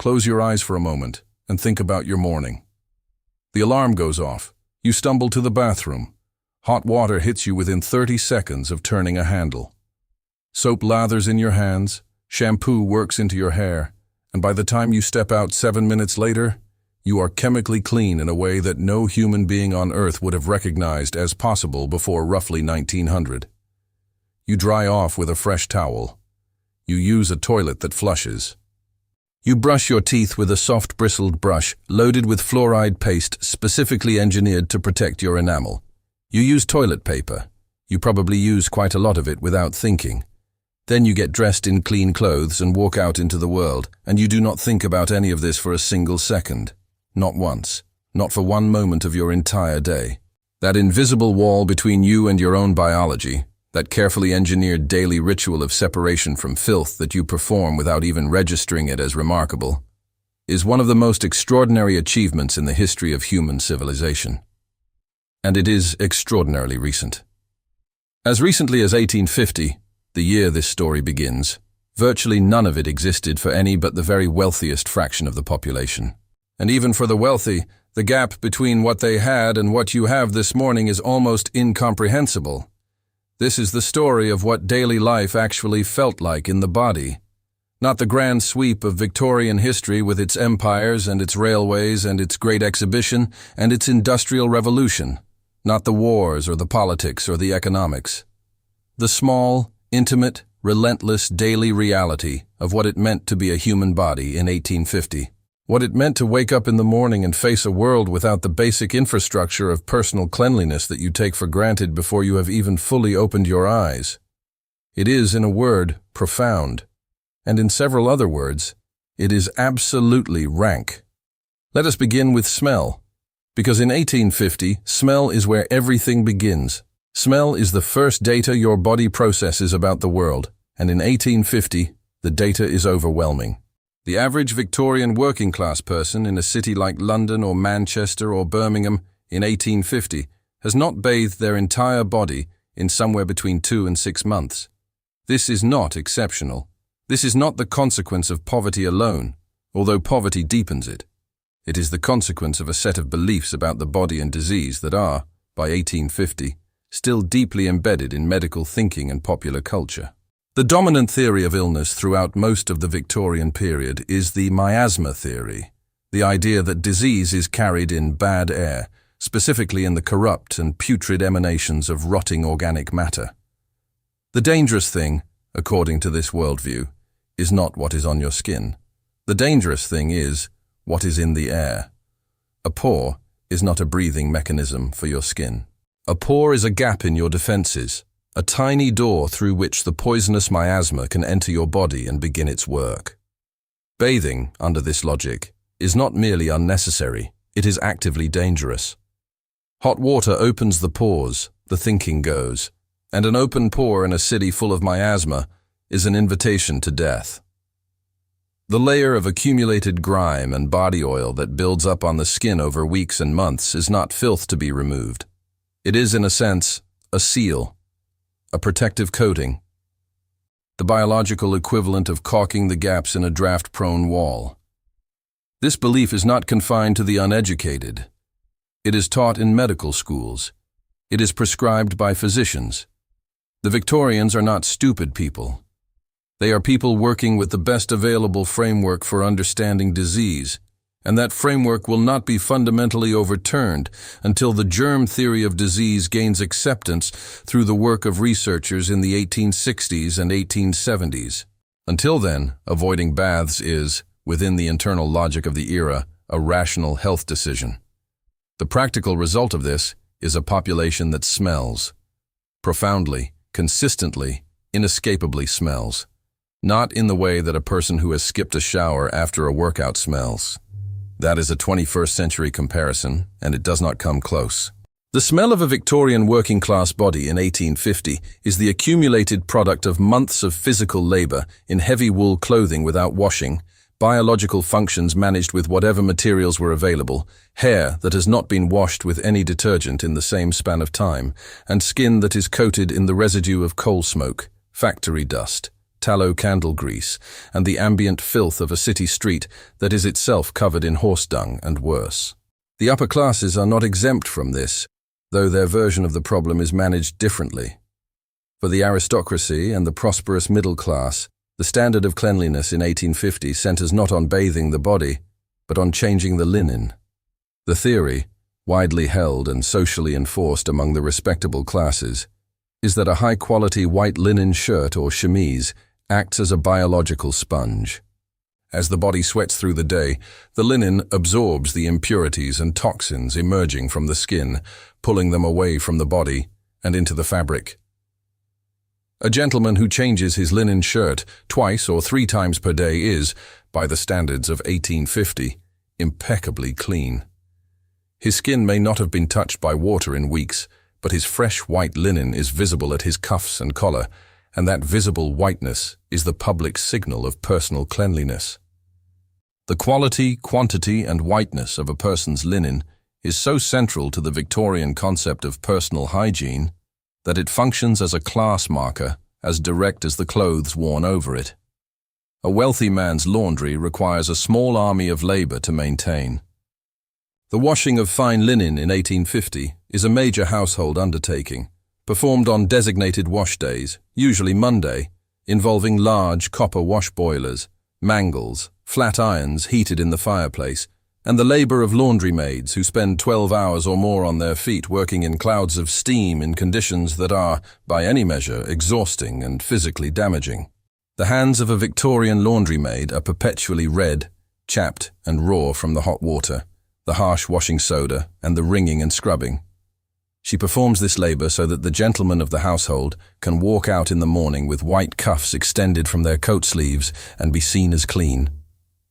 Close your eyes for a moment and think about your morning. The alarm goes off. You stumble to the bathroom. Hot water hits you within 30 seconds of turning a handle. Soap lathers in your hands, shampoo works into your hair, and by the time you step out 7 minutes later, you are chemically clean in a way that no human being on Earth would have recognized as possible before roughly 1900. You dry off with a fresh towel. You use a toilet that flushes. You brush your teeth with a soft bristled brush loaded with fluoride paste specifically engineered to protect your enamel. You use toilet paper. You probably use quite a lot of it without thinking. Then you get dressed in clean clothes and walk out into the world, and you do not think about any of this for a single second. Not once. Not for one moment of your entire day. That invisible wall between you and your own biology, that carefully engineered daily ritual of separation from filth that you perform without even registering it as remarkable, is one of the most extraordinary achievements in the history of human civilization. And it is extraordinarily recent. As recently as 1850, the year this story begins, virtually none of it existed for any but the very wealthiest fraction of the population. And even for the wealthy, the gap between what they had and what you have this morning is almost incomprehensible. This is the story of what daily life actually felt like in the body. Not the grand sweep of Victorian history with its empires and its railways and its great exhibition and its industrial revolution. Not the wars or the politics or the economics. The small, intimate, relentless daily reality of what it meant to be a human body in 1850. What it meant to wake up in the morning and face a world without the basic infrastructure of personal cleanliness that you take for granted before you have even fully opened your eyes. It is, in a word, profound. And in several other words, it is absolutely rank. Let us begin with smell. Because in 1850, smell is where everything begins. Smell is the first data your body processes about the world, and in 1850, the data is overwhelming. The average Victorian working-class person in a city like London or Manchester or Birmingham in 1850 has not bathed their entire body in somewhere between 2 and 6 months. This is not exceptional. This is not the consequence of poverty alone, although poverty deepens it. It is the consequence of a set of beliefs about the body and disease that are, by 1850, still deeply embedded in medical thinking and popular culture. The dominant theory of illness throughout most of the Victorian period is the miasma theory, the idea that disease is carried in bad air, specifically in the corrupt and putrid emanations of rotting organic matter. The dangerous thing, according to this worldview, is not what is on your skin. The dangerous thing is what is in the air. A pore is not a breathing mechanism for your skin. A pore is a gap in your defenses, a tiny door through which the poisonous miasma can enter your body and begin its work. Bathing, under this logic, is not merely unnecessary, it is actively dangerous. Hot water opens the pores, the thinking goes, and an open pore in a city full of miasma is an invitation to death. The layer of accumulated grime and body oil that builds up on the skin over weeks and months is not filth to be removed. It is, in a sense, a seal, a protective coating, the biological equivalent of caulking the gaps in a draft-prone wall. This belief is not confined to the uneducated. It is taught in medical schools. It is prescribed by physicians. The Victorians are not stupid people. They are people working with the best available framework for understanding disease, and that framework will not be fundamentally overturned until the germ theory of disease gains acceptance through the work of researchers in the 1860s and 1870s. Until then, avoiding baths is, within the internal logic of the era, a rational health decision. The practical result of this is a population that smells. Profoundly, consistently, inescapably smells. Not in the way that a person who has skipped a shower after a workout smells. That is a 21st century comparison, and it does not come close. The smell of a Victorian working-class body in 1850 is the accumulated product of months of physical labor in heavy wool clothing without washing, biological functions managed with whatever materials were available, hair that has not been washed with any detergent in the same span of time, and skin that is coated in the residue of coal smoke, factory dust, tallow candle grease, and the ambient filth of a city street that is itself covered in horse dung and worse. The upper classes are not exempt from this, though their version of the problem is managed differently. For the aristocracy and the prosperous middle class, the standard of cleanliness in 1850 centers not on bathing the body, but on changing the linen. The theory, widely held and socially enforced among the respectable classes, is that a high-quality white linen shirt or chemise acts as a biological sponge. As the body sweats through the day, the linen absorbs the impurities and toxins emerging from the skin, pulling them away from the body and into the fabric. A gentleman who changes his linen shirt twice or 3 times per day is, by the standards of 1850, impeccably clean. His skin may not have been touched by water in weeks, but his fresh white linen is visible at his cuffs and collar, and that visible whiteness is the public signal of personal cleanliness. The quality, quantity, and whiteness of a person's linen is so central to the Victorian concept of personal hygiene that it functions as a class marker as direct as the clothes worn over it. A wealthy man's laundry requires a small army of labor to maintain. The washing of fine linen in 1850 is a major household undertaking, performed on designated wash days, usually Monday, involving large copper wash boilers, mangles, flat irons heated in the fireplace, and the labor of laundry maids who spend 12 hours or more on their feet working in clouds of steam in conditions that are, by any measure, exhausting and physically damaging. The hands of a Victorian laundry maid are perpetually red, chapped, and raw from the hot water, the harsh washing soda, and the wringing and scrubbing. She performs this labor so that the gentlemen of the household can walk out in the morning with white cuffs extended from their coat sleeves and be seen as clean.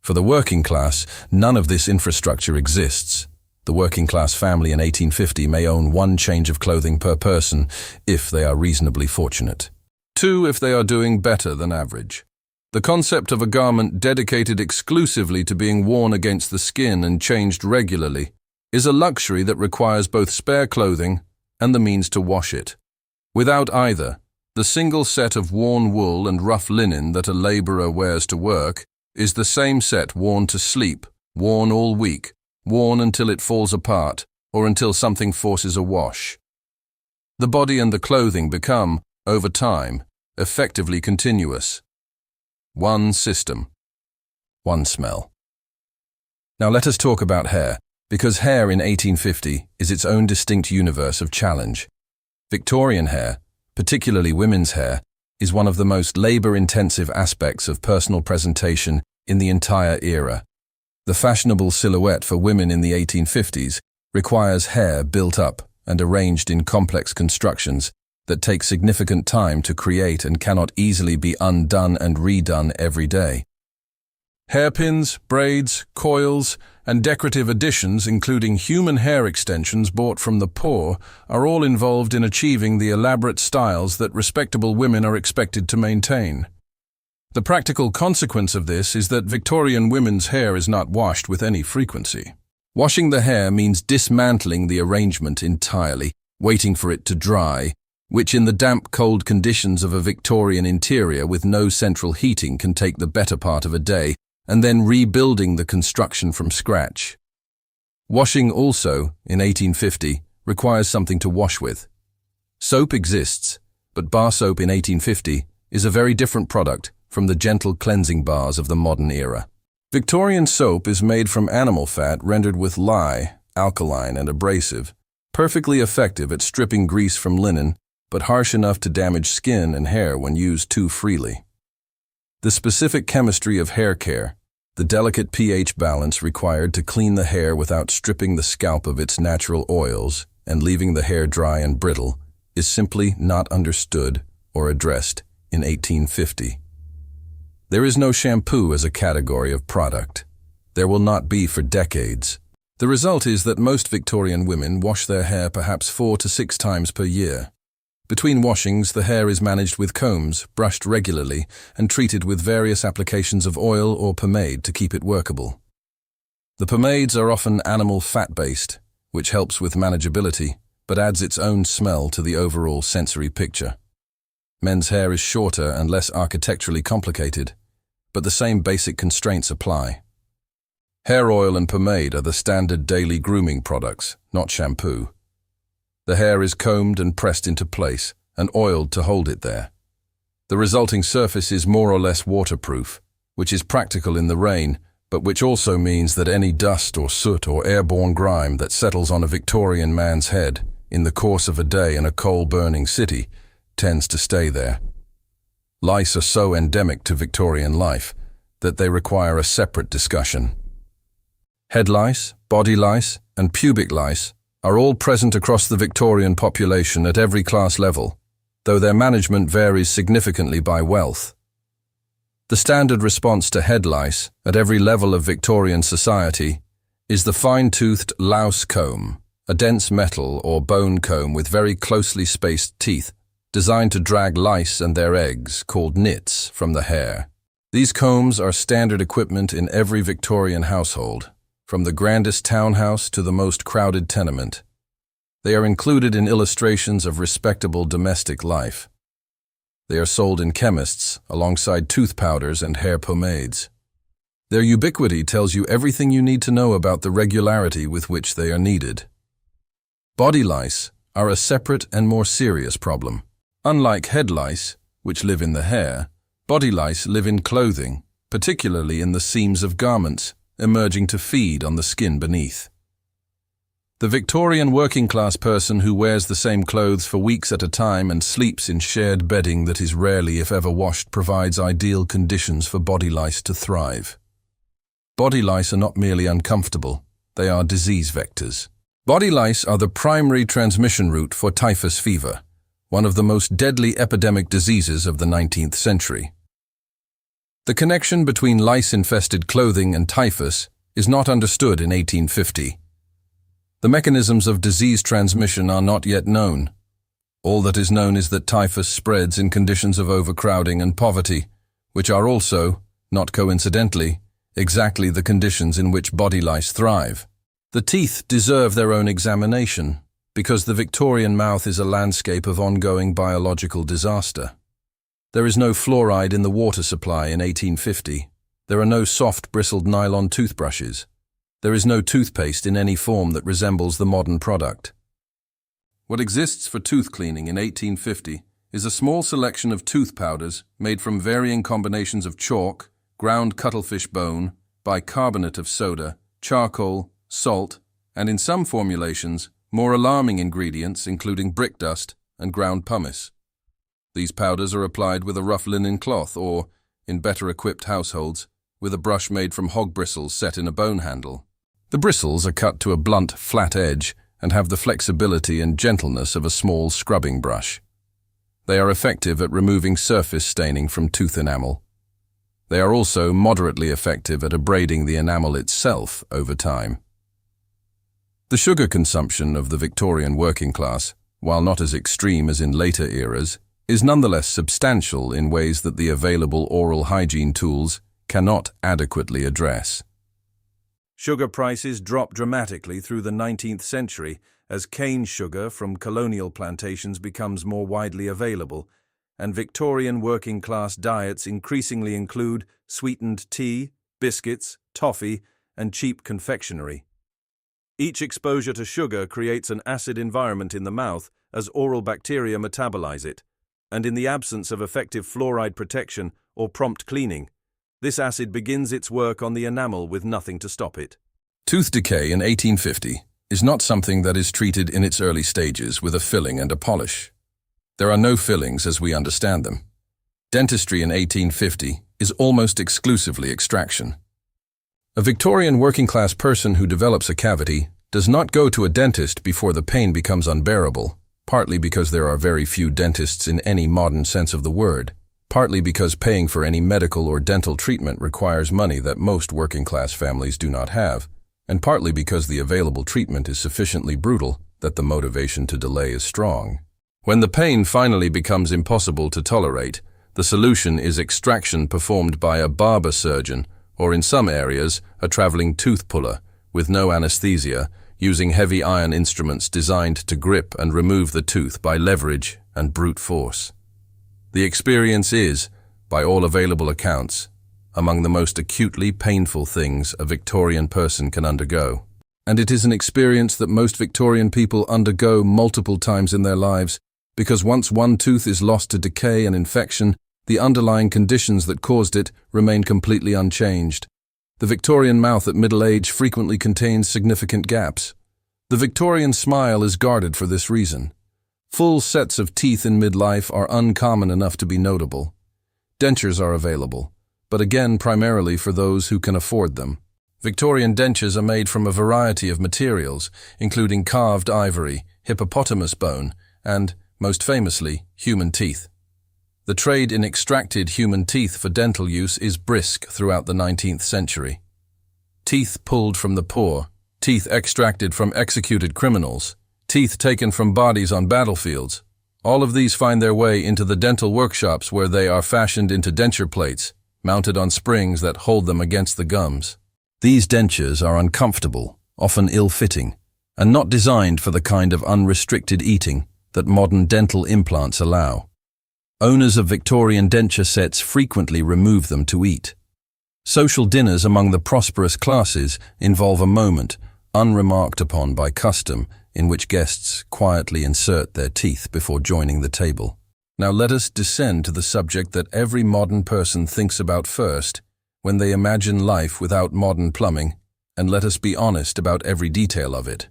For the working class, none of this infrastructure exists. The working class family in 1850 may own 1 change of clothing per person if they are reasonably fortunate. 2 if they are doing better than average. The concept of a garment dedicated exclusively to being worn against the skin and changed regularly is a luxury that requires both spare clothing and the means to wash it. Without either, the single set of worn wool and rough linen that a laborer wears to work is the same set worn to sleep, worn all week, worn until it falls apart, or until something forces a wash. The body and the clothing become, over time, effectively continuous. 1 system, 1 smell. Now let us talk about hair, because hair in 1850 is its own distinct universe of challenge. Victorian hair, particularly women's hair, is one of the most labor-intensive aspects of personal presentation in the entire era. The fashionable silhouette for women in the 1850s requires hair built up and arranged in complex constructions that take significant time to create and cannot easily be undone and redone every day. Hairpins, braids, coils, and decorative additions, including human hair extensions bought from the poor, are all involved in achieving the elaborate styles that respectable women are expected to maintain. The practical consequence of this is that Victorian women's hair is not washed with any frequency. Washing the hair means dismantling the arrangement entirely, waiting for it to dry, which in the damp, cold conditions of a Victorian interior with no central heating can take the better part of a day, and then rebuilding the construction from scratch. Washing also, in 1850, requires something to wash with. Soap exists, but bar soap in 1850 is a very different product from the gentle cleansing bars of the modern era. Victorian soap is made from animal fat rendered with lye, alkaline and abrasive, perfectly effective at stripping grease from linen, but harsh enough to damage skin and hair when used too freely. The specific chemistry of hair care, the delicate pH balance required to clean the hair without stripping the scalp of its natural oils and leaving the hair dry and brittle, is simply not understood or addressed in 1850. There is no shampoo as a category of product. There will not be for decades. The result is that most Victorian women wash their hair perhaps 4 to 6 times per year. Between washings, the hair is managed with combs, brushed regularly, and treated with various applications of oil or pomade to keep it workable. The pomades are often animal fat-based, which helps with manageability, but adds its own smell to the overall sensory picture. Men's hair is shorter and less architecturally complicated, but the same basic constraints apply. Hair oil and pomade are the standard daily grooming products, not shampoo. The hair is combed and pressed into place and oiled to hold it there. The resulting surface is more or less waterproof, which is practical in the rain, but which also means that any dust or soot or airborne grime that settles on a Victorian man's head in the course of a day in a coal-burning city tends to stay there. Lice are so endemic to Victorian life that they require a separate discussion. Head lice, body lice, and pubic lice are all present across the Victorian population at every class level, though their management varies significantly by wealth. The standard response to head lice at every level of Victorian society is the fine-toothed louse comb, a dense metal or bone comb with very closely spaced teeth designed to drag lice and their eggs, called nits, from the hair. These combs are standard equipment in every Victorian household, from the grandest townhouse to the most crowded tenement. They are included in illustrations of respectable domestic life. They are sold in chemists alongside tooth powders and hair pomades. Their ubiquity tells you everything you need to know about the regularity with which they are needed. Body lice are a separate and more serious problem. Unlike head lice, which live in the hair, body lice live in clothing, particularly in the seams of garments, emerging to feed on the skin beneath. The Victorian working-class person who wears the same clothes for weeks at a time and sleeps in shared bedding that is rarely, if ever, washed provides ideal conditions for body lice to thrive. Body lice are not merely uncomfortable, they are disease vectors. Body lice are the primary transmission route for typhus fever, one of the most deadly epidemic diseases of the 19th century. The connection between lice-infested clothing and typhus is not understood in 1850. The mechanisms of disease transmission are not yet known. All that is known is that typhus spreads in conditions of overcrowding and poverty, which are also, not coincidentally, exactly the conditions in which body lice thrive. The teeth deserve their own examination, because the Victorian mouth is a landscape of ongoing biological disaster. There is no fluoride in the water supply in 1850. There are no soft bristled nylon toothbrushes. There is no toothpaste in any form that resembles the modern product. What exists for tooth cleaning in 1850 is a small selection of tooth powders made from varying combinations of chalk, ground cuttlefish bone, bicarbonate of soda, charcoal, salt, and in some formulations, more alarming ingredients including brick dust and ground pumice. These powders are applied with a rough linen cloth or, in better-equipped households, with a brush made from hog bristles set in a bone handle. The bristles are cut to a blunt, flat edge and have the flexibility and gentleness of a small scrubbing brush. They are effective at removing surface staining from tooth enamel. They are also moderately effective at abrading the enamel itself over time. The sugar consumption of the Victorian working class, while not as extreme as in later eras, is nonetheless substantial in ways that the available oral hygiene tools cannot adequately address. Sugar prices dropped dramatically through the 19th century as cane sugar from colonial plantations becomes more widely available, and Victorian working-class diets increasingly include sweetened tea, biscuits, toffee, and cheap confectionery. Each exposure to sugar creates an acid environment in the mouth as oral bacteria metabolize it, and in the absence of effective fluoride protection or prompt cleaning, this acid begins its work on the enamel with nothing to stop it. Tooth decay in 1850 is not something that is treated in its early stages with a filling and a polish. There are no fillings as we understand them. Dentistry in 1850 is almost exclusively extraction. A Victorian working-class person who develops a cavity does not go to a dentist before the pain becomes unbearable, partly because there are very few dentists in any modern sense of the word, partly because paying for any medical or dental treatment requires money that most working-class families do not have, and partly because the available treatment is sufficiently brutal that the motivation to delay is strong. When the pain finally becomes impossible to tolerate, the solution is extraction performed by a barber surgeon, or in some areas, a traveling tooth puller, with no anesthesia, using heavy iron instruments designed to grip and remove the tooth by leverage and brute force. The experience is, by all available accounts, among the most acutely painful things a Victorian person can undergo. And it is an experience that most Victorian people undergo multiple times in their lives, because once one tooth is lost to decay and infection, the underlying conditions that caused it remain completely unchanged. The Victorian mouth at middle age frequently contains significant gaps. The Victorian smile is guarded for this reason. Full sets of teeth in midlife are uncommon enough to be notable. Dentures are available, but again primarily for those who can afford them. Victorian dentures are made from a variety of materials, including carved ivory, hippopotamus bone, and, most famously, human teeth. The trade in extracted human teeth for dental use is brisk throughout the 19th century. Teeth pulled from the poor, teeth extracted from executed criminals, teeth taken from bodies on battlefields. All of these find their way into the dental workshops where they are fashioned into denture plates, mounted on springs that hold them against the gums. These dentures are uncomfortable, often ill-fitting, and not designed for the kind of unrestricted eating that modern dental implants allow. Owners of Victorian denture sets frequently remove them to eat. Social dinners among the prosperous classes involve a moment, unremarked upon by custom, in which guests quietly insert their teeth before joining the table. Now let us descend to the subject that every modern person thinks about first when they imagine life without modern plumbing, and let us be honest about every detail of it.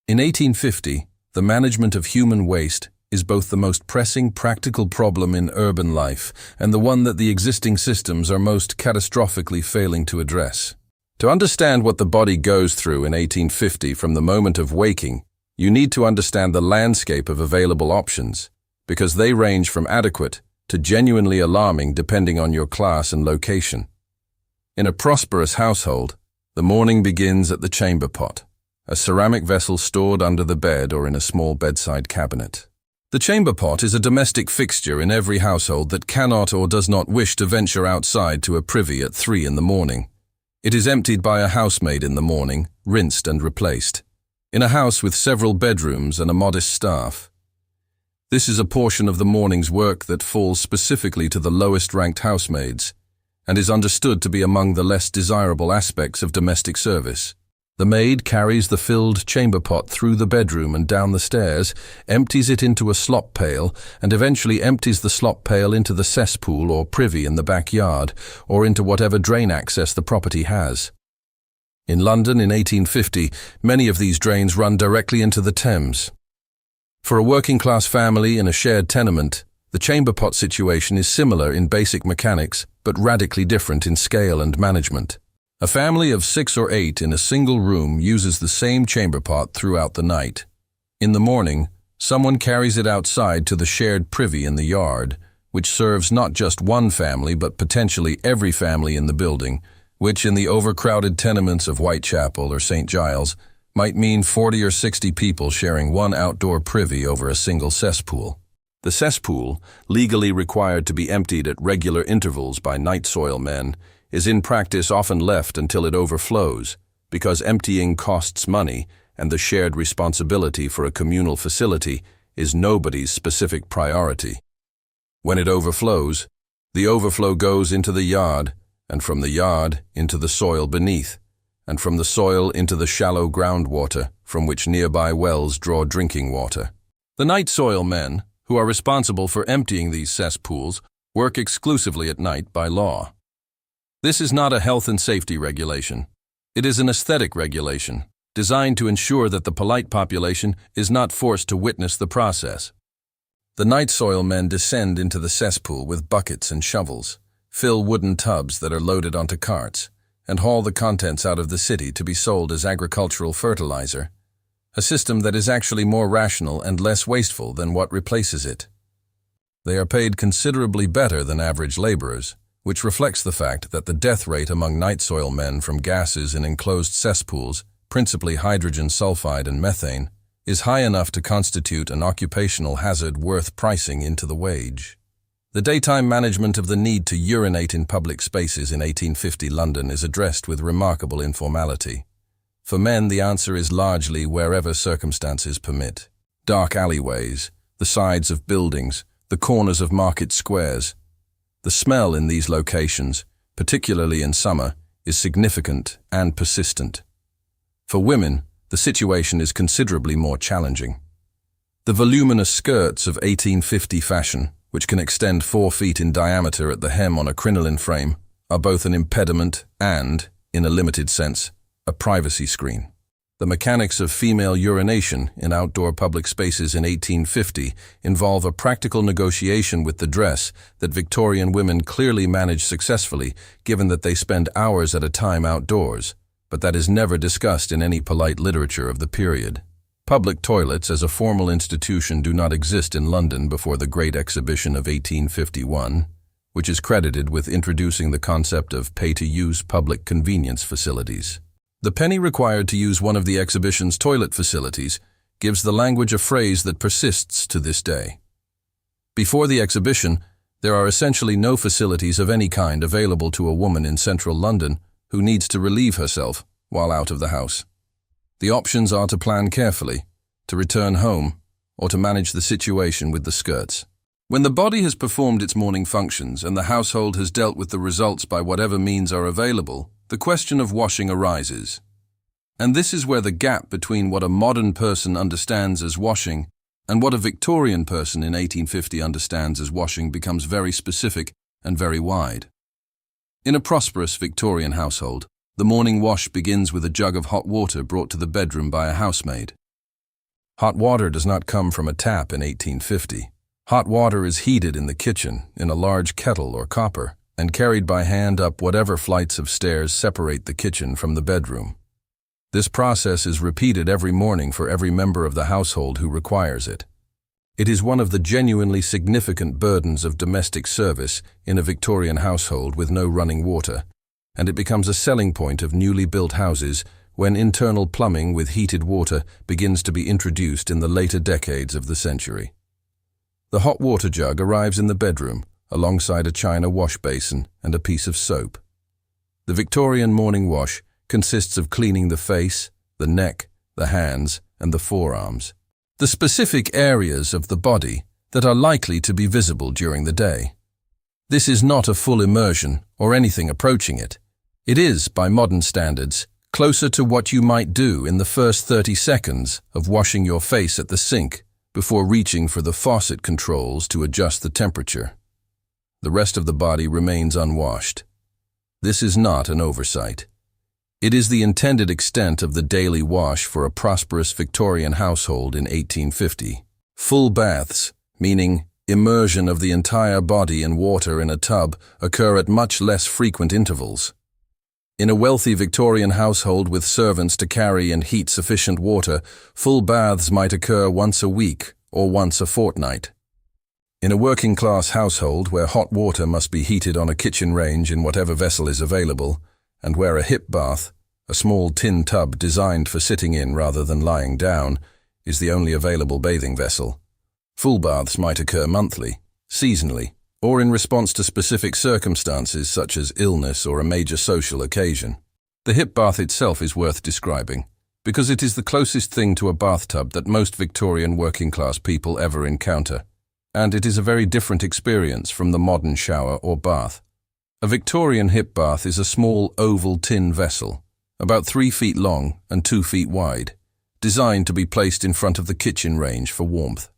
In 1850, the management of human waste is both the most pressing practical problem in urban life and the one that the existing systems are most catastrophically failing to address. To understand what the body goes through in 1850 from the moment of waking, you need to understand the landscape of available options, because they range from adequate to genuinely alarming depending on your class and location. In a prosperous household, the morning begins at the chamber pot, a ceramic vessel stored under the bed or in a small bedside cabinet. The chamber pot is a domestic fixture in every household that cannot or does not wish to venture outside to a privy at 3 in the morning. It is emptied by a housemaid in the morning, rinsed and replaced, in a house with several bedrooms and a modest staff. This is a portion of the morning's work that falls specifically to the lowest-ranked housemaids, and is understood to be among the less desirable aspects of domestic service. The maid carries the filled chamber pot through the bedroom and down the stairs, empties it into a slop pail, and eventually empties the slop pail into the cesspool or privy in the backyard, or into whatever drain access the property has. In London in 1850, many of these drains run directly into the Thames. For a working-class family in a shared tenement, the chamber pot situation is similar in basic mechanics, but radically different in scale and management. A family of 6 or 8 in a single room uses the same chamber pot throughout the night. In the morning, someone carries it outside to the shared privy in the yard, which serves not just one family but potentially every family in the building, which in the overcrowded tenements of Whitechapel or St. Giles might mean 40 or 60 people sharing one outdoor privy over a single cesspool. The cesspool, legally required to be emptied at regular intervals by night soil men, is in practice often left until it overflows, because emptying costs money and the shared responsibility for a communal facility is nobody's specific priority. When it overflows, the overflow goes into the yard, and from the yard into the soil beneath, and from the soil into the shallow groundwater from which nearby wells draw drinking water. The night soil men, who are responsible for emptying these cesspools, work exclusively at night by law. This is not a health and safety regulation. It is an aesthetic regulation, designed to ensure that the polite population is not forced to witness the process. The night soil men descend into the cesspool with buckets and shovels, fill wooden tubs that are loaded onto carts, and haul the contents out of the city to be sold as agricultural fertilizer, a system that is actually more rational and less wasteful than what replaces it. They are paid considerably better than average laborers, which reflects the fact that the death rate among night soil men from gases in enclosed cesspools, principally hydrogen sulfide and methane, is high enough to constitute an occupational hazard worth pricing into the wage. The daytime management of the need to urinate in public spaces in 1850 London is addressed with remarkable informality. For men, the answer is largely wherever circumstances permit. Dark alleyways, the sides of buildings, the the corners of market squares. The smell in these locations, particularly in summer, is significant and persistent. For women, the situation is considerably more challenging. The voluminous skirts of 1850 fashion, which can extend 4 feet in diameter at the hem on a crinoline frame, are both an impediment and, in a limited sense, a privacy screen. The mechanics of female urination in outdoor public spaces in 1850 involve a practical negotiation with the dress that Victorian women clearly manage successfully, given that they spend hours at a time outdoors, but that is never discussed in any polite literature of the period. Public toilets as a formal institution do not exist in London before the Great Exhibition of 1851, which is credited with introducing the concept of pay-to-use public convenience facilities. The penny required to use one of the exhibition's toilet facilities gives the language a phrase that persists to this day. Before the exhibition, there are essentially no facilities of any kind available to a woman in central London who needs to relieve herself while out of the house. The options are to plan carefully, to return home, or to manage the situation with the skirts. When the body has performed its morning functions and the household has dealt with the results by whatever means are available, the question of washing arises. And this is where the gap between what a modern person understands as washing and what a Victorian person in 1850 understands as washing becomes very specific and very wide. In a prosperous Victorian household, the morning wash begins with a jug of hot water brought to the bedroom by a housemaid. Hot water does not come from a tap in 1850. Hot water is heated in the kitchen in a large kettle or copper and carried by hand up whatever flights of stairs separate the kitchen from the bedroom. This process is repeated every morning for every member of the household who requires it. It is one of the genuinely significant burdens of domestic service in a Victorian household with no running water, and it becomes a selling point of newly built houses when internal plumbing with heated water begins to be introduced in the later decades of the century. The hot water jug arrives in the bedroom, alongside a china wash basin and a piece of soap. The Victorian morning wash consists of cleaning the face, the neck, the hands, and the forearms, the specific areas of the body that are likely to be visible during the day. This is not a full immersion or anything approaching it. It is, by modern standards, closer to what you might do in the first 30 seconds of washing your face at the sink before reaching for the faucet controls to adjust the temperature. The rest of the body remains unwashed. This is not an oversight. It is the intended extent of the daily wash for a prosperous Victorian household in 1850. Full baths, meaning immersion of the entire body in water in a tub, occur at much less frequent intervals. In a wealthy Victorian household with servants to carry and heat sufficient water, full baths might occur once a week or once a fortnight. In a working-class household where hot water must be heated on a kitchen range in whatever vessel is available, and where a hip bath, a small tin tub designed for sitting in rather than lying down, is the only available bathing vessel, full baths might occur monthly, seasonally, or in response to specific circumstances such as illness or a major social occasion. The hip bath itself is worth describing, because it is the closest thing to a bathtub that most Victorian working-class people ever encounter, and it is a very different experience from the modern shower or bath. A Victorian hip bath is a small oval tin vessel, about 3 feet long and 2 feet wide, designed to be placed in front of the kitchen range for warmth.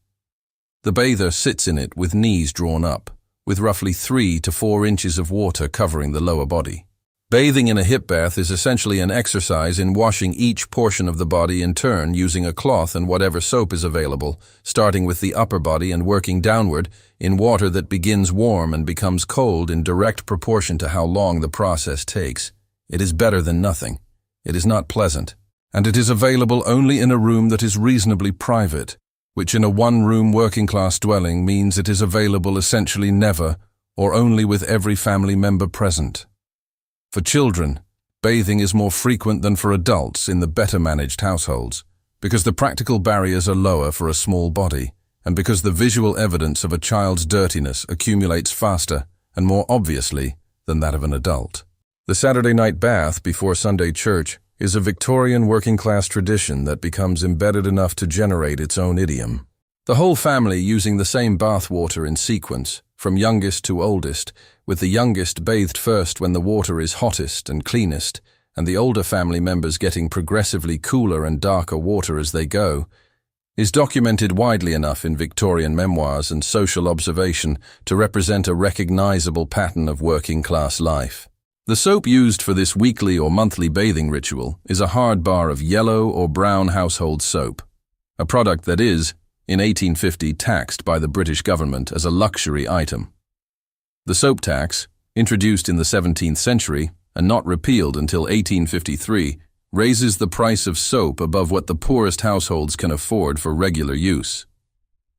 The bather sits in it with knees drawn up, with roughly 3 to 4 inches of water covering the lower body. Bathing in a hip bath is essentially an exercise in washing each portion of the body in turn using a cloth and whatever soap is available, starting with the upper body and working downward in water that begins warm and becomes cold in direct proportion to how long the process takes. It is better than nothing. It is not pleasant, and it is available only in a room that is reasonably private, which in a one-room working-class dwelling means it is available essentially never or only with every family member present. For children, bathing is more frequent than for adults in the better-managed households, because the practical barriers are lower for a small body, and because the visual evidence of a child's dirtiness accumulates faster and more obviously than that of an adult. The Saturday night bath before Sunday church is a Victorian working-class tradition that becomes embedded enough to generate its own idiom. The whole family using the same bath water in sequence, from youngest to oldest, with the youngest bathed first when the water is hottest and cleanest, and the older family members getting progressively cooler and darker water as they go, is documented widely enough in Victorian memoirs and social observation to represent a recognizable pattern of working-class life. The soap used for this weekly or monthly bathing ritual is a hard bar of yellow or brown household soap, a product that is, in 1850, taxed by the British government as a luxury item. The soap tax, introduced in the 17th century and not repealed until 1853, raises the price of soap above what the poorest households can afford for regular use.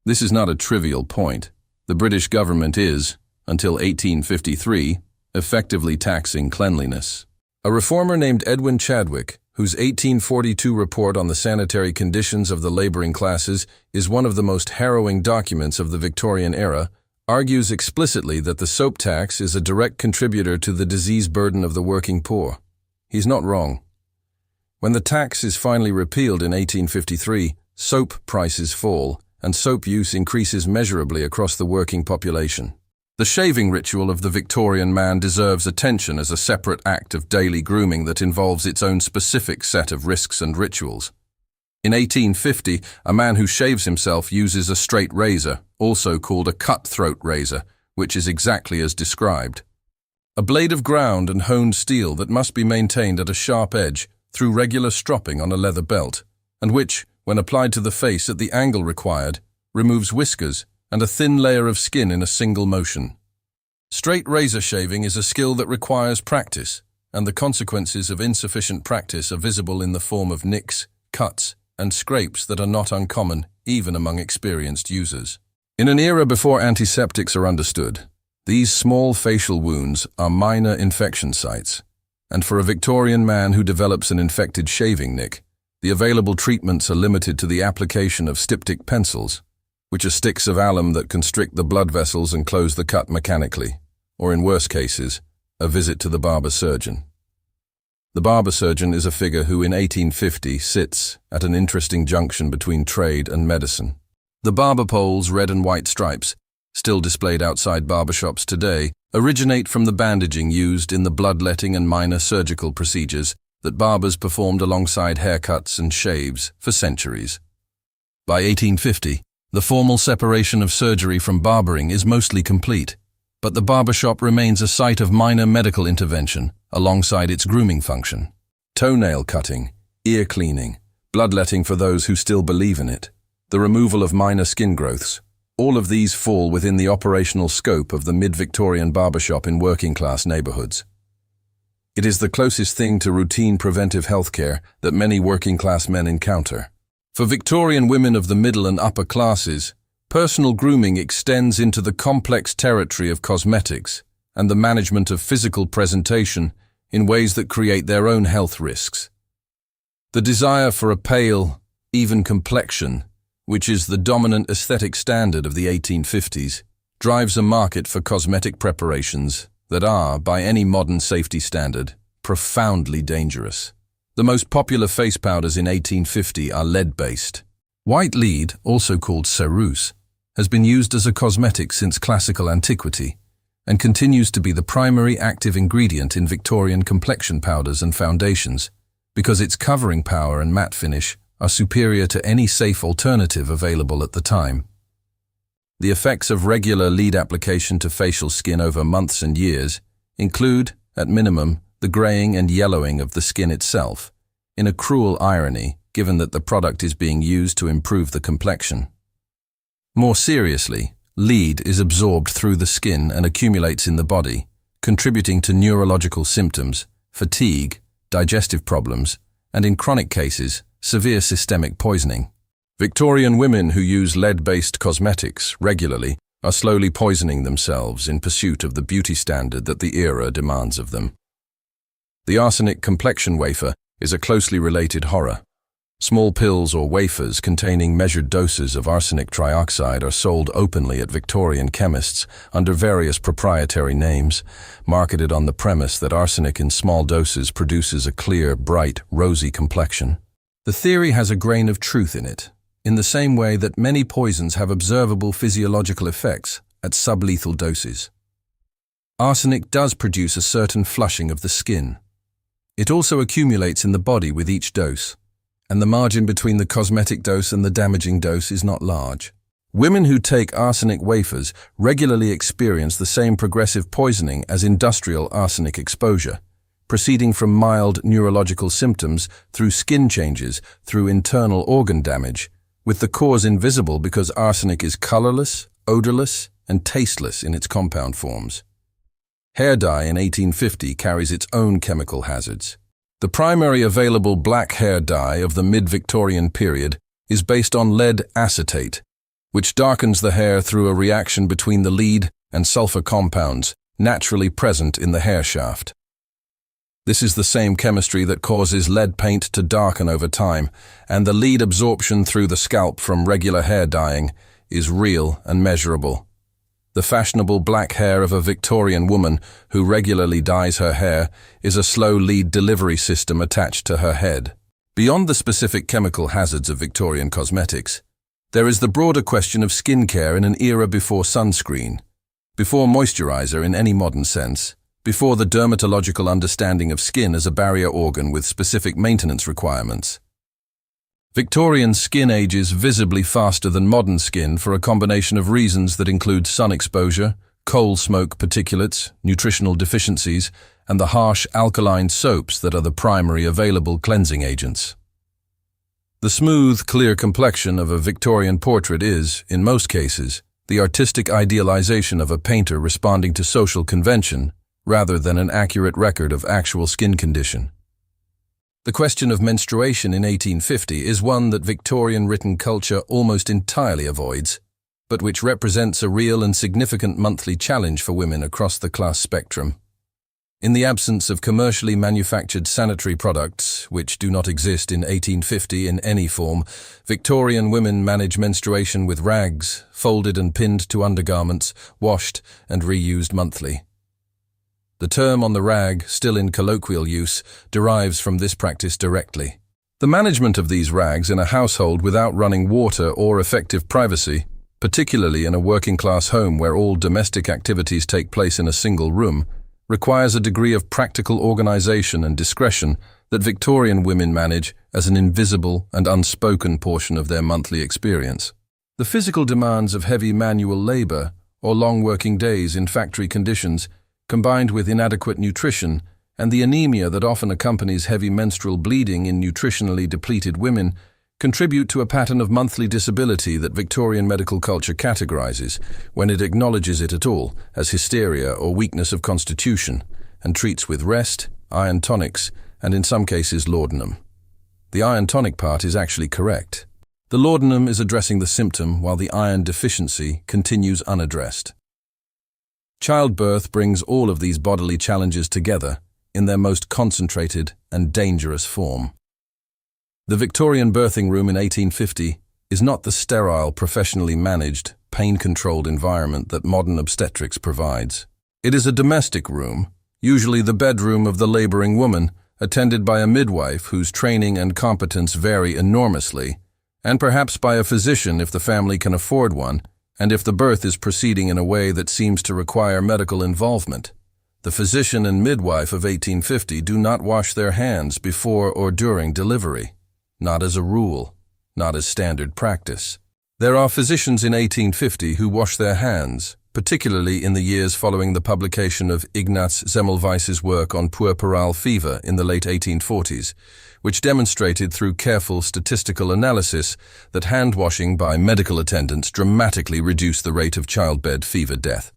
This is not a trivial point. The British government is, until 1853, effectively taxing cleanliness. A reformer named Edwin Chadwick, whose 1842 report on the sanitary conditions of the laboring classes is one of the most harrowing documents of the Victorian era, argues explicitly that the soap tax is a direct contributor to the disease burden of the working poor. He's not wrong. When the tax is finally repealed in 1853, soap prices fall, and soap use increases measurably across the working population. The shaving ritual of the Victorian man deserves attention as a separate act of daily grooming that involves its own specific set of risks and rituals. In 1850, a man who shaves himself uses a straight razor, also called a cut-throat razor, which is exactly as described. A blade of ground and honed steel that must be maintained at a sharp edge through regular stropping on a leather belt, and which, when applied to the face at the angle required, removes whiskers and a thin layer of skin in a single motion. Straight razor shaving is a skill that requires practice, and the consequences of insufficient practice are visible in the form of nicks, cuts, and scrapes that are not uncommon even among experienced users. In an era before antiseptics are understood, these small facial wounds are minor infection sites, and for a Victorian man who develops an infected shaving nick, the available treatments are limited to the application of styptic pencils, which are sticks of alum that constrict the blood vessels and close the cut mechanically, or in worse cases, a visit to the barber surgeon. The barber surgeon is a figure who in 1850 sits at an interesting junction between trade and medicine. The barber poles, red and white stripes, still displayed outside barbershops today, originate from the bandaging used in the bloodletting and minor surgical procedures that barbers performed alongside haircuts and shaves for centuries. By 1850, the formal separation of surgery from barbering is mostly complete, but the barbershop remains a site of minor medical intervention alongside its grooming function. Toenail cutting, ear cleaning, bloodletting for those who still believe in it, the removal of minor skin growths, all of these fall within the operational scope of the mid-Victorian barbershop in working-class neighborhoods. It is the closest thing to routine preventive healthcare that many working-class men encounter. For Victorian women of the middle and upper classes, personal grooming extends into the complex territory of cosmetics and the management of physical presentation in ways that create their own health risks. The desire for a pale, even complexion, which is the dominant aesthetic standard of the 1850s, drives a market for cosmetic preparations that are, by any modern safety standard, profoundly dangerous. The most popular face powders in 1850 are lead-based. White lead, also called ceruse, has been used as a cosmetic since classical antiquity and continues to be the primary active ingredient in Victorian complexion powders and foundations because its covering power and matte finish are superior to any safe alternative available at the time. The effects of regular lead application to facial skin over months and years include, at minimum, the graying and yellowing of the skin itself, in a cruel irony given that the product is being used to improve the complexion. More seriously, lead is absorbed through the skin and accumulates in the body, contributing to neurological symptoms, fatigue, digestive problems, and in chronic cases, severe systemic poisoning. Victorian women who use lead-based cosmetics regularly are slowly poisoning themselves in pursuit of the beauty standard that the era demands of them. The arsenic complexion wafer is a closely related horror. Small pills or wafers containing measured doses of arsenic trioxide are sold openly at Victorian chemists under various proprietary names, marketed on the premise that arsenic in small doses produces a clear, bright, rosy complexion. The theory has a grain of truth in it, in the same way that many poisons have observable physiological effects at sublethal doses. Arsenic does produce a certain flushing of the skin. It also accumulates in the body with each dose, and the margin between the cosmetic dose and the damaging dose is not large. Women who take arsenic wafers regularly experience the same progressive poisoning as industrial arsenic exposure, proceeding from mild neurological symptoms through skin changes, through internal organ damage, with the cause invisible because arsenic is colorless, odorless, and tasteless in its compound forms. Hair dye in 1850 carries its own chemical hazards. The primary available black hair dye of the mid-Victorian period is based on lead acetate, which darkens the hair through a reaction between the lead and sulfur compounds naturally present in the hair shaft. This is the same chemistry that causes lead paint to darken over time, and the lead absorption through the scalp from regular hair dyeing is real and measurable. The fashionable black hair of a Victorian woman who regularly dyes her hair is a slow lead delivery system attached to her head. Beyond the specific chemical hazards of Victorian cosmetics, there is the broader question of skincare in an era before sunscreen, before moisturizer in any modern sense, before the dermatological understanding of skin as a barrier organ with specific maintenance requirements. Victorian skin ages visibly faster than modern skin for a combination of reasons that include sun exposure, coal smoke particulates, nutritional deficiencies, and the harsh alkaline soaps that are the primary available cleansing agents. The smooth, clear complexion of a Victorian portrait is, in most cases, the artistic idealization of a painter responding to social convention rather than an accurate record of actual skin condition. The question of menstruation in 1850 is one that Victorian written culture almost entirely avoids, but which represents a real and significant monthly challenge for women across the class spectrum. In the absence of commercially manufactured sanitary products, which do not exist in 1850 in any form, Victorian women manage menstruation with rags, folded and pinned to undergarments, washed and reused monthly. The term on the rag, still in colloquial use, derives from this practice directly. The management of these rags in a household without running water or effective privacy, particularly in a working-class home where all domestic activities take place in a single room, requires a degree of practical organization and discretion that Victorian women manage as an invisible and unspoken portion of their monthly experience. The physical demands of heavy manual labor or long working days in factory conditions, combined with inadequate nutrition and the anemia that often accompanies heavy menstrual bleeding in nutritionally depleted women, contribute to a pattern of monthly disability that Victorian medical culture categorizes, when it acknowledges it at all, as hysteria or weakness of constitution, and treats with rest, iron tonics, and in some cases laudanum. The iron tonic part is actually correct. The laudanum is addressing the symptom while the iron deficiency continues unaddressed. Childbirth brings all of these bodily challenges together in their most concentrated and dangerous form. The Victorian birthing room in 1850 is not the sterile, professionally managed, pain-controlled environment that modern obstetrics provides. It is a domestic room, usually the bedroom of the laboring woman, attended by a midwife whose training and competence vary enormously, and perhaps by a physician if the family can afford one, and if the birth is proceeding in a way that seems to require medical involvement. The physician and midwife of 1850 do not wash their hands before or during delivery, not as a rule, not as standard practice. There are physicians in 1850 who wash their hands, particularly in the years following the publication of Ignaz Semmelweis's work on puerperal fever in the late 1840s, which demonstrated through careful statistical analysis that hand-washing by medical attendants dramatically reduced the rate of childbed fever death.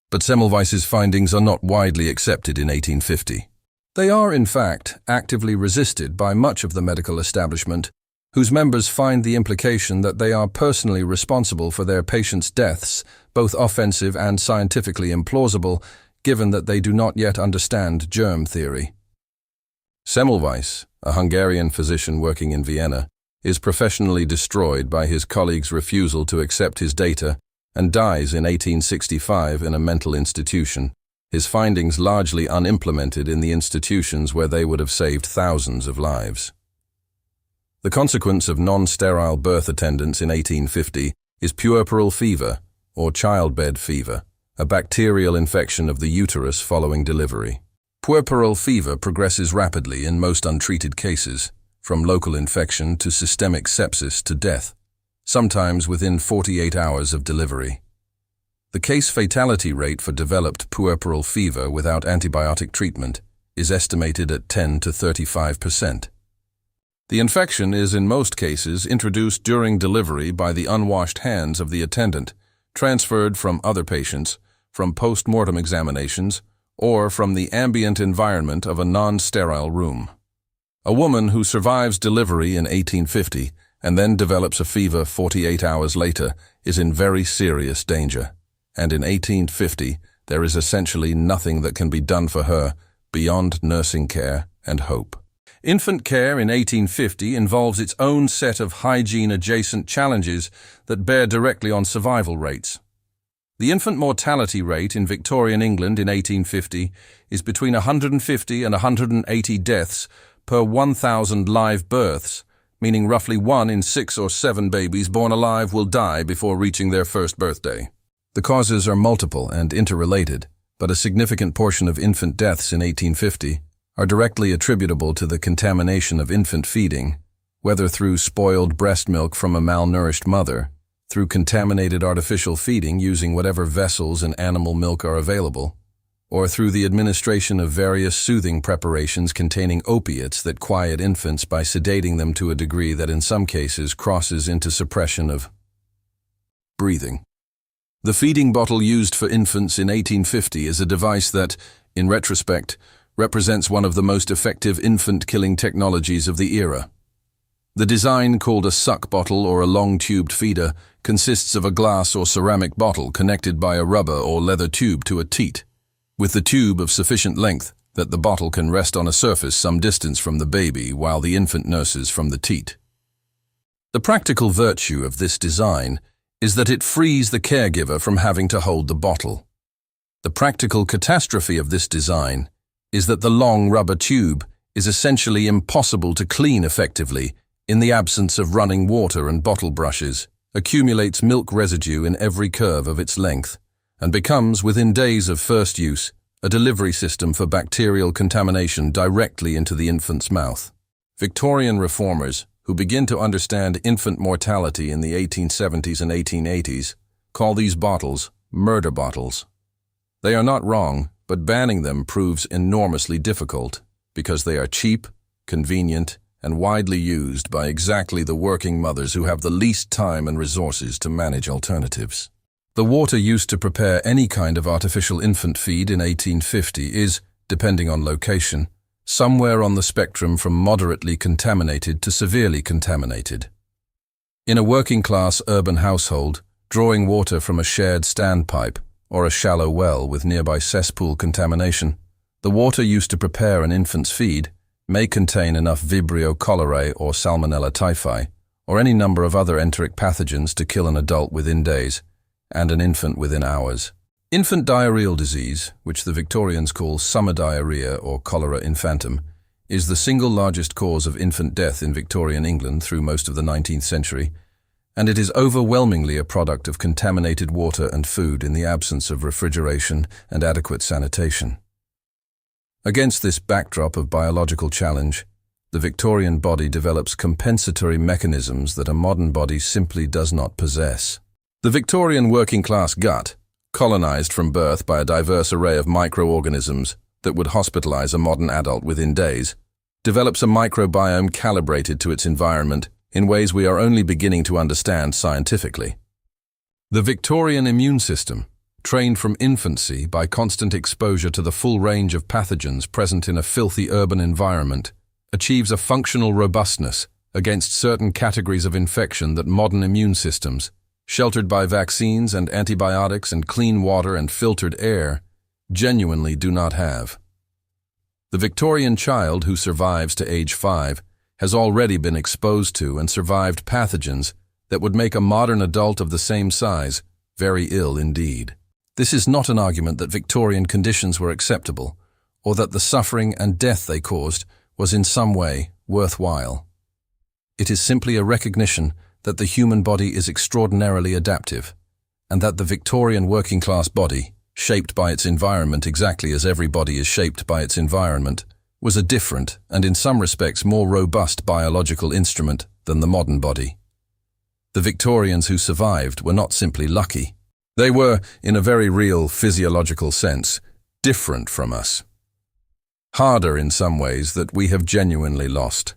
But Semmelweis's findings are not widely accepted in 1850. They are, in fact, actively resisted by much of the medical establishment, whose members find the implication that they are personally responsible for their patients' deaths both offensive and scientifically implausible, given that they do not yet understand germ theory. Semmelweis, a Hungarian physician working in Vienna, is professionally destroyed by his colleagues' refusal to accept his data and dies in 1865 in a mental institution, his findings largely unimplemented in the institutions where they would have saved thousands of lives. The consequence of non-sterile birth attendance in 1850 is puerperal fever, or childbed fever, a bacterial infection of the uterus following delivery. Puerperal fever progresses rapidly in most untreated cases, from local infection to systemic sepsis to death, sometimes within 48 hours of delivery. The case fatality rate for developed puerperal fever without antibiotic treatment is estimated at 10 to 35%. The infection is in most cases introduced during delivery by the unwashed hands of the attendant, transferred from other patients, from post-mortem examinations, or from the ambient environment of a non-sterile room. A woman who survives delivery in 1850 and then develops a fever 48 hours later is in very serious danger, and in 1850 there is essentially nothing that can be done for her beyond nursing care and hope. Infant care in 1850 involves its own set of hygiene-adjacent challenges that bear directly on survival rates. The infant mortality rate in Victorian England in 1850 is between 150 and 180 deaths per 1,000 live births, meaning roughly 1 in 6 or 7 babies born alive will die before reaching their first birthday. The causes are multiple and interrelated, but a significant portion of infant deaths in 1850 are directly attributable to the contamination of infant feeding, whether through spoiled breast milk from a malnourished mother, through contaminated artificial feeding using whatever vessels and animal milk are available, or through the administration of various soothing preparations containing opiates that quiet infants by sedating them to a degree that in some cases crosses into suppression of breathing. The feeding bottle used for infants in 1850 is a device that, in retrospect, represents one of the most effective infant-killing technologies of the era. The design, called a suck bottle or a long-tubed feeder, consists of a glass or ceramic bottle connected by a rubber or leather tube to a teat, with the tube of sufficient length that the bottle can rest on a surface some distance from the baby while the infant nurses from the teat. The practical virtue of this design is that it frees the caregiver from having to hold the bottle. The practical catastrophe of this design is that the long rubber tube is essentially impossible to clean effectively in the absence of running water and bottle brushes, accumulates milk residue in every curve of its length, and becomes, within days of first use, a delivery system for bacterial contamination directly into the infant's mouth. Victorian reformers, who begin to understand infant mortality in the 1870s and 1880s, call these bottles murder bottles. They are not wrong, but banning them proves enormously difficult because they are cheap, convenient, and widely used by exactly the working mothers who have the least time and resources to manage alternatives. The water used to prepare any kind of artificial infant feed in 1850 is, depending on location, somewhere on the spectrum from moderately contaminated to severely contaminated. In a working-class urban household, drawing water from a shared standpipe or a shallow well with nearby cesspool contamination, the water used to prepare an infant's feed may contain enough Vibrio cholerae or Salmonella typhi, or any number of other enteric pathogens to kill an adult within days, and an infant within hours. Infant diarrheal disease, which the Victorians call summer diarrhea or cholera infantum, is the single largest cause of infant death in Victorian England through most of the 19th century, and it is overwhelmingly a product of contaminated water and food in the absence of refrigeration and adequate sanitation. Against this backdrop of biological challenge, the Victorian body develops compensatory mechanisms that a modern body simply does not possess. The Victorian working-class gut, colonized from birth by a diverse array of microorganisms that would hospitalize a modern adult within days, develops a microbiome calibrated to its environment in ways we are only beginning to understand scientifically. The Victorian immune system, trained from infancy by constant exposure to the full range of pathogens present in a filthy urban environment, achieves a functional robustness against certain categories of infection that modern immune systems, sheltered by vaccines and antibiotics and clean water and filtered air, genuinely do not have. The Victorian child who survives to age 5 has already been exposed to and survived pathogens that would make a modern adult of the same size very ill indeed. This is not an argument that Victorian conditions were acceptable, or that the suffering and death they caused was in some way worthwhile. It is simply a recognition that the human body is extraordinarily adaptive, and that the Victorian working-class body, shaped by its environment exactly as every body is shaped by its environment, was a different and in some respects more robust biological instrument than the modern body. The Victorians who survived were not simply lucky. They were, in a very real physiological sense, different from us. Harder in some ways that we have genuinely lost.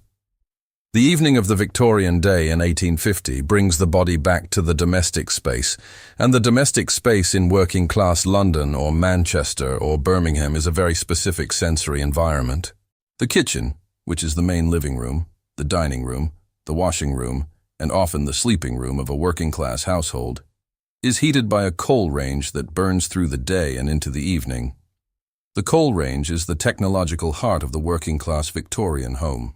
The evening of the Victorian day in 1850 brings the body back to the domestic space, and the domestic space in working-class London or Manchester or Birmingham is a very specific sensory environment. The kitchen, which is the main living room, the dining room, the washing room, and often the sleeping room of a working-class household, is heated by a coal range that burns through the day and into the evening. The coal range is the technological heart of the working-class Victorian home.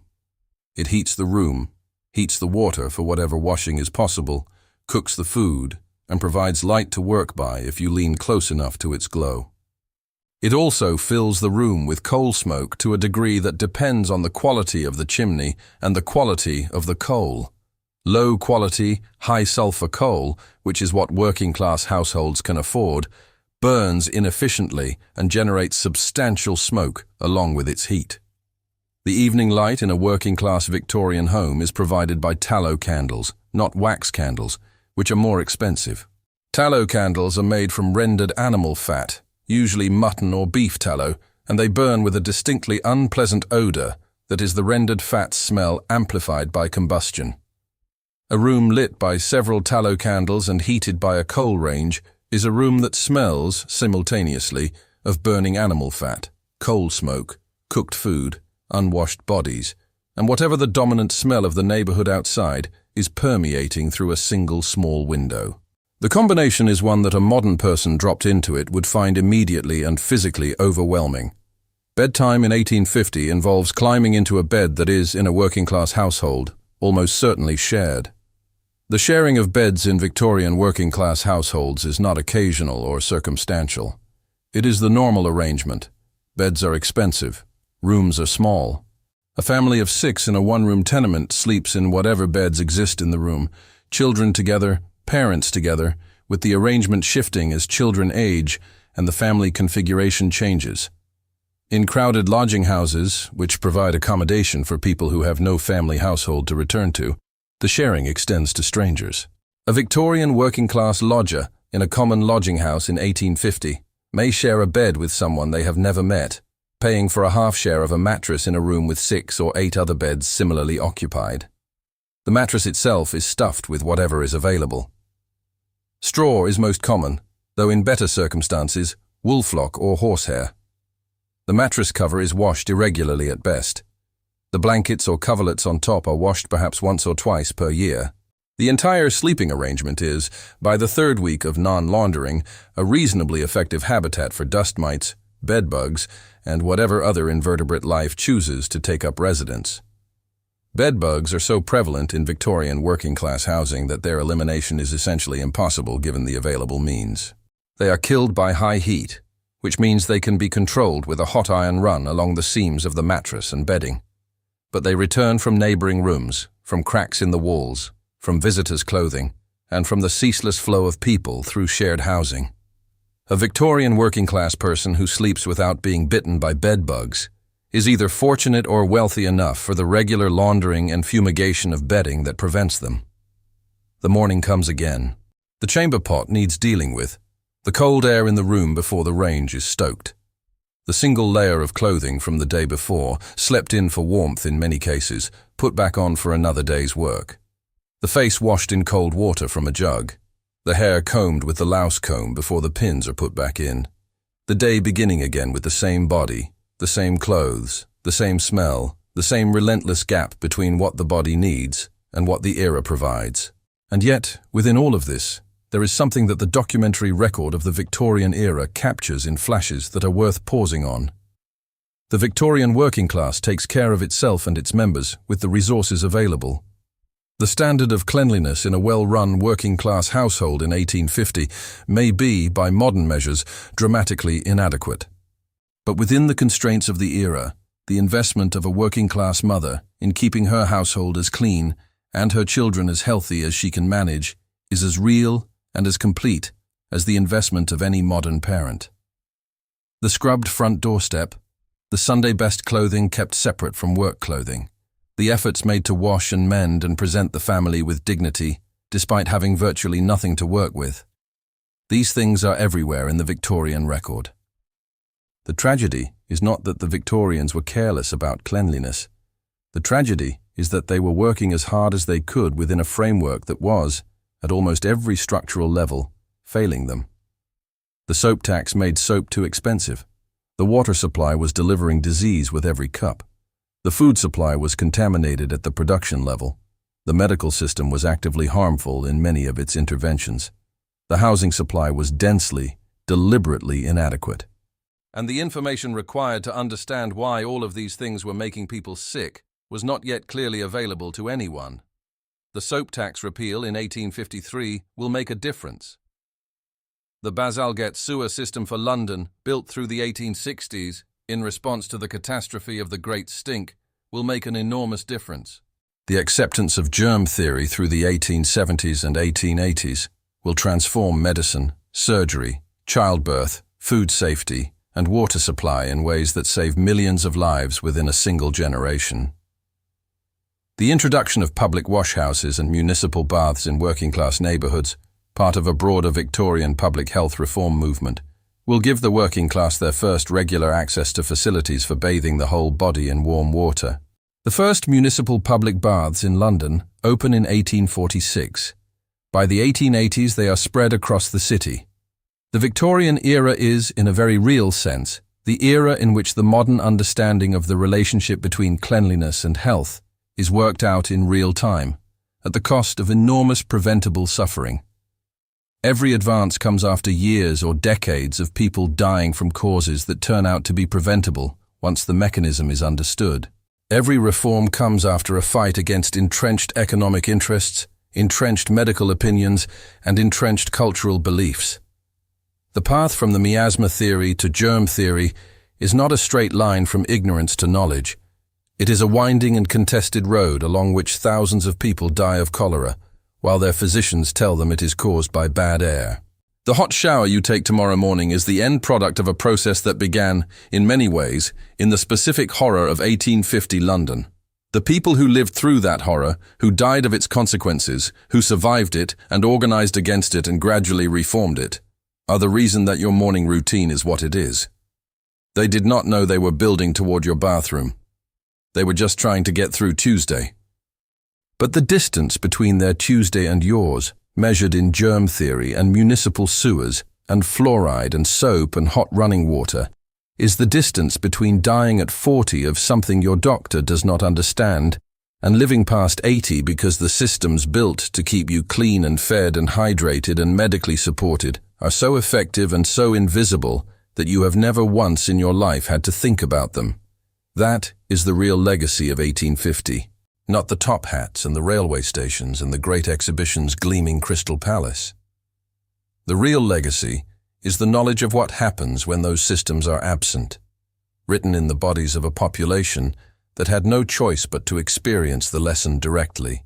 It heats the room, heats the water for whatever washing is possible, cooks the food, and provides light to work by if you lean close enough to its glow. It also fills the room with coal smoke to a degree that depends on the quality of the chimney and the quality of the coal. Low-quality, high-sulfur coal, which is what working-class households can afford, burns inefficiently and generates substantial smoke along with its heat. The evening light in a working-class Victorian home is provided by tallow candles, not wax candles, which are more expensive. Tallow candles are made from rendered animal fat, usually mutton or beef tallow, and they burn with a distinctly unpleasant odor that is the rendered fat smell amplified by combustion. A room lit by several tallow candles and heated by a coal range is a room that smells, simultaneously, of burning animal fat, coal smoke, cooked food, unwashed bodies, and whatever the dominant smell of the neighborhood outside is permeating through a single small window. The combination is one that a modern person dropped into it would find immediately and physically overwhelming. Bedtime in 1850 involves climbing into a bed that is, in a working-class household, almost certainly shared. The sharing of beds in Victorian working-class households is not occasional or circumstantial. It is the normal arrangement. Beds are expensive. Rooms are small. A family of 6 in a one-room tenement sleeps in whatever beds exist in the room, children together, parents together, with the arrangement shifting as children age and the family configuration changes. In crowded lodging houses, which provide accommodation for people who have no family household to return to, the sharing extends to strangers. A Victorian working-class lodger in a common lodging house in 1850 may share a bed with someone they have never met, paying for a half-share of a mattress in a room with 6 or 8 other beds similarly occupied. The mattress itself is stuffed with whatever is available. Straw is most common, though in better circumstances, woolflock or horsehair. The mattress cover is washed irregularly at best. The blankets or coverlets on top are washed perhaps once or twice per year. The entire sleeping arrangement is, by the 3rd week of non-laundering, a reasonably effective habitat for dust mites, bedbugs, and whatever other invertebrate life chooses to take up residence. Bedbugs are so prevalent in Victorian working-class housing that their elimination is essentially impossible given the available means. They are killed by high heat, which means they can be controlled with a hot iron run along the seams of the mattress and bedding. But they return from neighboring rooms, from cracks in the walls, from visitors' clothing, and from the ceaseless flow of people through shared housing. A Victorian working-class person who sleeps without being bitten by bedbugs is either fortunate or wealthy enough for the regular laundering and fumigation of bedding that prevents them. The morning comes again. The chamber pot needs dealing with. The cold air in the room before the range is stoked. The single layer of clothing from the day before, slept in for warmth in many cases, put back on for another day's work. The face washed in cold water from a jug. The hair combed with the louse comb before the pins are put back in. The day beginning again with the same body, the same clothes, the same smell, the same relentless gap between what the body needs and what the era provides. And yet, within all of this, there is something that the documentary record of the Victorian era captures in flashes that are worth pausing on. The Victorian working class takes care of itself and its members with the resources available. The standard of cleanliness in a well-run working-class household in 1850 may be, by modern measures, dramatically inadequate. But within the constraints of the era, the investment of a working-class mother in keeping her household as clean and her children as healthy as she can manage, is as real and as complete as the investment of any modern parent. The scrubbed front doorstep, the Sunday best clothing kept separate from work clothing, the efforts made to wash and mend and present the family with dignity, despite having virtually nothing to work with. These things are everywhere in the Victorian record. The tragedy is not that the Victorians were careless about cleanliness. The tragedy is that they were working as hard as they could within a framework that was, at almost every structural level, failing them. The soap tax made soap too expensive. The water supply was delivering disease with every cup. The food supply was contaminated at the production level. The medical system was actively harmful in many of its interventions. The housing supply was densely, deliberately inadequate. And the information required to understand why all of these things were making people sick was not yet clearly available to anyone. The soap tax repeal in 1853 will make a difference. The Bazalgette sewer system for London, built through the 1860s in response to the catastrophe of the Great Stink, will make an enormous difference. The acceptance of germ theory through the 1870s and 1880s will transform medicine, surgery, childbirth, food safety, and water supply in ways that save millions of lives within a single generation. The introduction of public washhouses and municipal baths in working-class neighborhoods, part of a broader Victorian public health reform movement, will give the working class their first regular access to facilities for bathing the whole body in warm water. The first municipal public baths in London open in 1846. By the 1880s, they are spread across the city. The Victorian era is, in a very real sense, the era in which the modern understanding of the relationship between cleanliness and health is worked out in real time, at the cost of enormous preventable suffering. Every advance comes after years or decades of people dying from causes that turn out to be preventable once the mechanism is understood. Every reform comes after a fight against entrenched economic interests, entrenched medical opinions, and entrenched cultural beliefs. The path from the miasma theory to germ theory is not a straight line from ignorance to knowledge. It is a winding and contested road along which thousands of people die of cholera, while their physicians tell them it is caused by bad air. The hot shower you take tomorrow morning is the end product of a process that began, in many ways, in the specific horror of 1850 London. The people who lived through that horror, who died of its consequences, who survived it and organized against it and gradually reformed it, are the reason that your morning routine is what it is. They did not know they were building toward your bathroom. They were just trying to get through Tuesday. But the distance between their Tuesday and yours, measured in germ theory and municipal sewers and fluoride and soap and hot running water, is the distance between dying at 40 of something your doctor does not understand and living past 80 because the systems built to keep you clean and fed and hydrated and medically supported are so effective and so invisible that you have never once in your life had to think about them. That is the real legacy of 1850. Not the top hats and the railway stations and the great exhibition's gleaming Crystal Palace. The real legacy is the knowledge of what happens when those systems are absent, written in the bodies of a population that had no choice but to experience the lesson directly.